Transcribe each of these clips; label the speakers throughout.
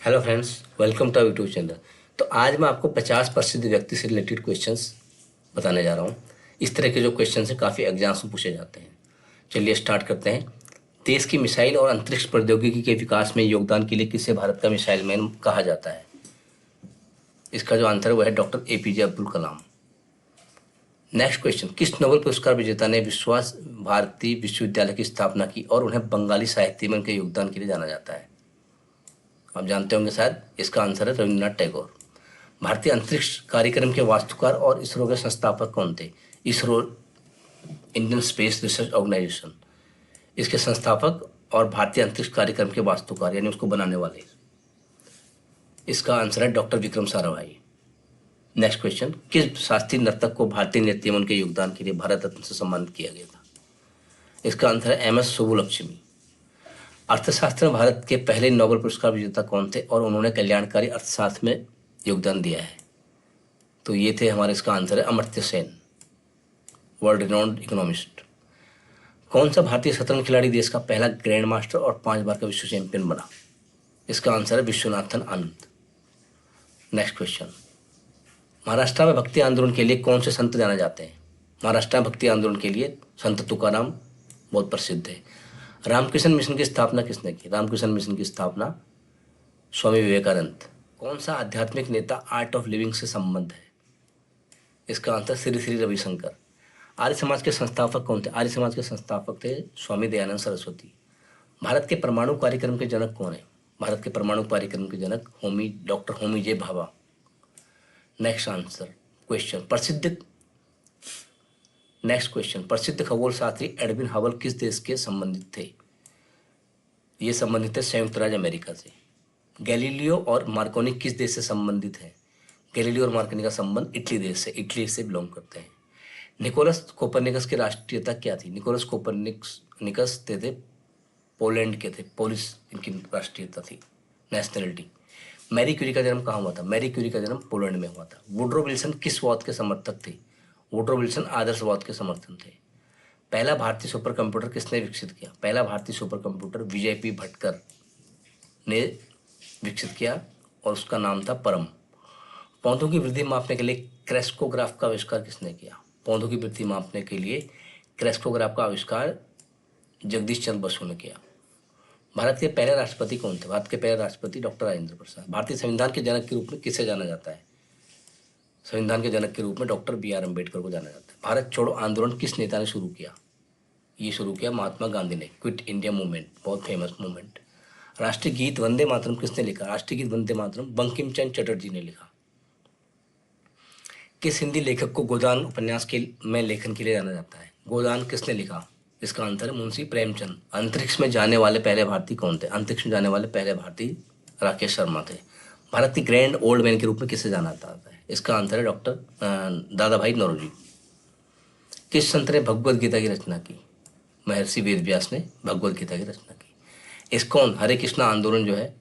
Speaker 1: Hello friends, welcome to YouTube channel. तो आज मैं आपको 50 प्रसिद्ध व्यक्ति से रिलेटेड क्वेश्चंस बताने जा रहा हूँ। इस तरह के जो क्वेश्चंस हैं काफ़ी एग्जाम्स में पूछे जाते हैं। चलिए स्टार्ट करते हैं। देश की मिसाइल और अंतरिक्ष प्रौद्योगिकी के विकास में योगदान के लिए किसे भारत का मिसाइल मैन कहा जाता है? इसका जो आंसर है वह है doctor APJ Abdul Kalam. Next question, किस नोबेल पुरस्कार विजेता ने विश्वास भारती विश्वविद्यालय की स्थापना की और उन्हें बंगाली साहित्य में उनके योगदान के लिए जाना जाता है? आप जानते होंगे शायद, इसका आंसर है रविन्द्रनाथ टैगोर। भारतीय अंतरिक्ष कार्यक्रम के वास्तुकार और इसरो के संस्थापक कौन थे? ISRO, Indian space research organisation, इसके संस्थापक और भारतीय अंतरिक्ष कार्यक्रम के वास्तुकार यानी उसको बनाने वाले, इसका आंसर है doctor Vikram Sarabhai. Next question, किस शास्त्रीय नर्तक को भारतीय नृत्य में उनके योगदान के लिए भारत रत्न से सम्मानित किया गया था? इसका आंसर है MS सुब्बुलक्ष्मी। अर्थशास्त्र में भारत के पहले नोबेल पुरस्कार विजेता कौन थे और उन्होंने कल्याणकारी अर्थशास्त्र में योगदान दिया है? तो ये थे हमारे, इसका आंसर है Amartya Sen, world renowned economist. कौन सा भारतीय शतरंज खिलाड़ी देश का पहला ग्रैंड मास्टर और 5 बार का विश्व चैंपियन बना? इसका आंसर है विश्वनाथन आनंद। नेक्स्ट क्वेश्चन, महाराष्ट्र में भक्ति आंदोलन के लिए कौन से संत जाने जाते हैं? महाराष्ट्र में भक्ति आंदोलन के लिए संत तुकाराम बहुत प्रसिद्ध है। रामकृष्ण मिशन की स्थापना किसने की? रामकृष्ण मिशन की स्थापना स्वामी विवेकानंद। कौन सा आध्यात्मिक नेता आर्ट ऑफ लिविंग से संबंध है? इसका आंसर श्री श्री रविशंकर। आर्य समाज के संस्थापक कौन थे? आर्य समाज के संस्थापक थे स्वामी दयानंद सरस्वती। भारत के परमाणु कार्यक्रम के जनक कौन है? भारत के परमाणु कार्यक्रम के जनक डॉक्टर होमी जे भाभा। नेक्स्ट आंसर क्वेश्चन, प्रसिद्ध खगोल शास्त्री एडविन हबल किस देश के संबंधित थे? ये संबंधित है संयुक्त राज्य अमेरिका से। गैलीलियो और मार्कोनी किस देश से संबंधित है? गैलीलियो और मार्कोनी का संबंध इटली देश से, इटली से बिलोंग करते हैं। निकोलस कोपरनिकस की राष्ट्रीयता क्या थी? निकोलस कोपरनिकस थे पोलैंड के थे, पोलिश इनकी राष्ट्रीयता थी, नेशनलिटी। मैरी क्यूरी का जन्म कहाँ हुआ था? मैरी क्यूरी का जन्म पोलैंड में हुआ था। वुड्रो विल्सन किस वाद के समर्थक थे? वुड्रो विल्सन आदर्शवाद के समर्थन थे। पहला भारतीय सुपर कंप्यूटर किसने विकसित किया? पहला भारतीय सुपर कंप्यूटर विजय पी भटकर ने विकसित किया और उसका नाम था परम। पौधों की वृद्धि मापने के लिए क्रेस्कोग्राफ का आविष्कार किसने किया? पौधों की वृद्धि मापने के लिए क्रेस्कोग्राफ का आविष्कार जगदीश चंद्र बसु ने किया। भारत के पहले राष्ट्रपति कौन थे? भारत के पहले राष्ट्रपति डॉक्टर राजेंद्र प्रसाद। भारतीय संविधान के जनक के रूप में किसे जाना जाता है? संविधान के जनक के रूप में डॉक्टर BR अम्बेडकर को जाना जाता है। भारत छोड़ो आंदोलन किस नेता ने शुरू किया? ये शुरू किया महात्मा गांधी ने, क्विट इंडिया मूवमेंट, बहुत फेमस मूवमेंट। राष्ट्रीय गीत वंदे मातरम किसने लिखा? राष्ट्रीय गीत वंदे मातरम बंकिम चंद्र चटर्जी ने लिखा। किस हिंदी लेखक को गोदान उपन्यास के में लेखन के लिए जाना जाता है? गोदान किसने लिखा? इसका आंसर है मुंशी प्रेमचंद। अंतरिक्ष में जाने वाले पहले भारतीय कौन थे? अंतरिक्ष में जाने वाले पहले भारतीय राकेश शर्मा थे। भारत की ग्रैंड ओल्ड मैन के रूप में किसे जाना जाता है? इसका आंसर है डॉक्टर दादा भाई नौरोजी। किस संत ने भगवद गीता की रचना की? महर्षि वेदव्यास ने भगवद गीता की रचना की। इस्कॉन हरे कृष्णा आंदोलन जो है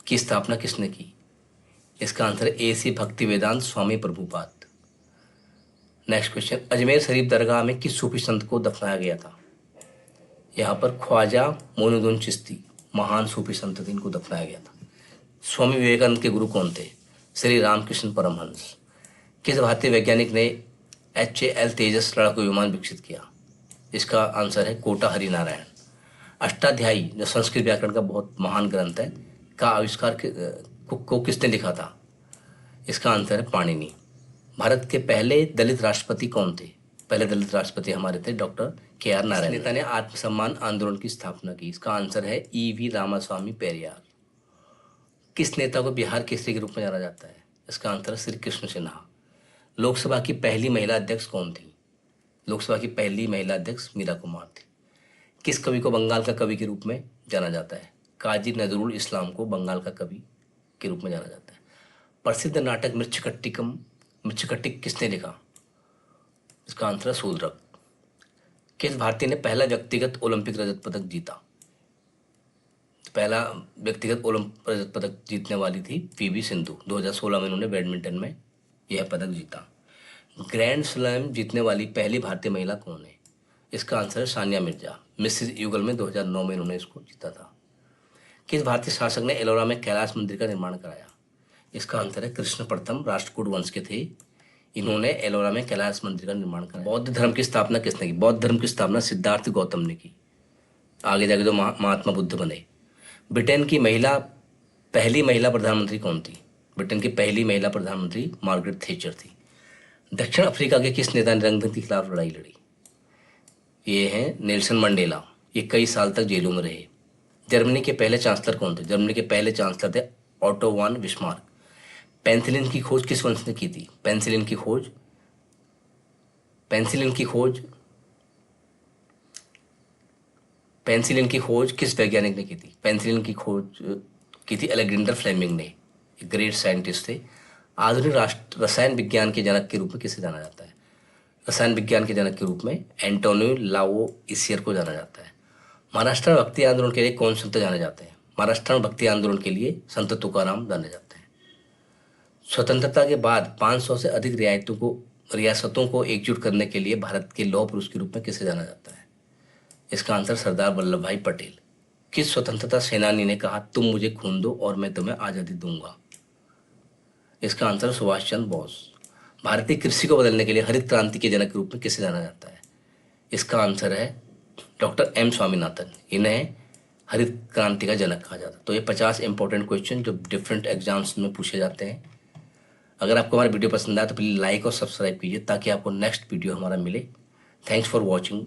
Speaker 1: की स्थापना किसने की? इसका आंसर है AC भक्ति वेदांत स्वामी प्रभुपाद। नेक्स्ट क्वेश्चन, अजमेर शरीफ दरगाह में किस सूफी संत को दफनाया गया था? यहाँ पर ख्वाजा मोइनुद्दीन चिश्ती, महान सूफी संत थे, इनको दफनाया गया था। स्वामी विवेकानंद के गुरु कौन थे? श्री रामकृष्ण परमहंस। किस भारतीय वैज्ञानिक ने HAL तेजस लड़ाकू विमान विकसित किया? इसका आंसर है कोटा हरिनारायण। अष्टाध्यायी जो संस्कृत व्याकरण का बहुत महान ग्रंथ है का आविष्कार को किसने लिखा था? इसका आंसर है पाणिनि। भारत के पहले दलित राष्ट्रपति कौन थे? पहले दलित राष्ट्रपति हमारे थे डॉक्टर KR नारायण। नेता ने आत्मसम्मान आंदोलन की स्थापना की? इसका आंसर है EV रामास्वामी पेरियार। किस नेता को बिहार केसरी के रूप में जाना जाता है? इसका आंसर है श्री कृष्ण सिन्हा। लोकसभा की पहली महिला अध्यक्ष कौन थी? लोकसभा की पहली महिला अध्यक्ष मीरा कुमार थी। किस कवि को बंगाल का कवि के रूप में जाना जाता है? काजी नजरुल इस्लाम को बंगाल का कवि के रूप में जाना जाता है। प्रसिद्ध नाटक मृच्छकटिक किसने लिखा? इसका आंसर है शूद्रक। किस भारतीय ने पहला व्यक्तिगत ओलंपिक रजत पदक जीता? पहला व्यक्तिगत ओलंपिक रजत पदक जीतने वाली थी PV सिंधु। 2016 में उन्होंने बैडमिंटन में यह पदक जीता। ग्रैंड स्लैम जीतने वाली पहली भारतीय महिला कौन है? इसका आंसर है सानिया मिर्जा। मिसेस युगल में 2009 में उन्होंने इसको जीता था। किस भारतीय शासक ने एलोरा में कैलाश मंदिर का निर्माण कराया? इसका आंसर है कृष्ण प्रथम, राष्ट्रकूट वंश के थे। इन्होंने एलोरा में कैलाश मंदिर का निर्माण कराया। बौद्ध धर्म की स्थापना किसने की? बौद्ध धर्म की स्थापना सिद्धार्थ गौतम ने की। आगे जाके जो महात्मा बुद्ध बने। ब्रिटेन की पहली महिला प्रधानमंत्री कौन थी? ब्रिटेन की पहली महिला प्रधानमंत्री मार्गरेट थैचर थी। दक्षिण अफ्रीका के किस नेता ने रंगभेद के खिलाफ लड़ाई लड़ी? ये हैं नेल्सन मंडेला। ये कई साल तक जेलों में रहे। जर्मनी के पहले चांसलर कौन थे? जर्मनी के पहले चांसलर थे ऑटो वान बिस्मार्क। पेनिसिलिन की खोज किस वंश ने की थी? पेनिसिलिन की खोज किस वैज्ञानिक ने की थी? पेनिसिलिन की खोज की थी अलेक्जेंडर फ्लेमिंग ने। ग्रेट साइंटिस्ट थे। आधुनिक रसायन विज्ञान के जनक के रूप में किसे जाना जाता है? रसायन विज्ञान के जनक के रूप में एंटोनियो लावोइसियर को जाना जाता है। महाराष्ट्र में भक्ति आंदोलन के लिए कौन संत जाने जाते हैं? महाराष्ट्र में भक्ति आंदोलन के लिए संत तुकाराम जाने जाते हैं। स्वतंत्रता के बाद 500 से अधिक रियासतों को एकजुट करने के लिए भारत के लौह पुरुष के रूप में किसे जाना जाता है? इसका आंसर सरदार वल्लभ भाई पटेल। किस स्वतंत्रता सेनानी ने कहा तुम मुझे खून दो और मैं तुम्हें आजादी दूंगा? इसका आंसर सुभाष चंद्र बोस। भारतीय कृषि को बदलने के लिए हरित क्रांति के जनक के रूप में किसे जाना जाता है? इसका आंसर है डॉक्टर एम स्वामीनाथन। इन्हें हरित क्रांति का जनक कहा जाता है। तो ये 50 इंपॉर्टेंट क्वेश्चन जो डिफरेंट एग्जाम्स में पूछे जाते हैं। अगर आपको हमारा वीडियो पसंद आया तो प्लीज़ लाइक और सब्सक्राइब कीजिए ताकि आपको नेक्स्ट वीडियो हमारा मिले। Thanks for watching.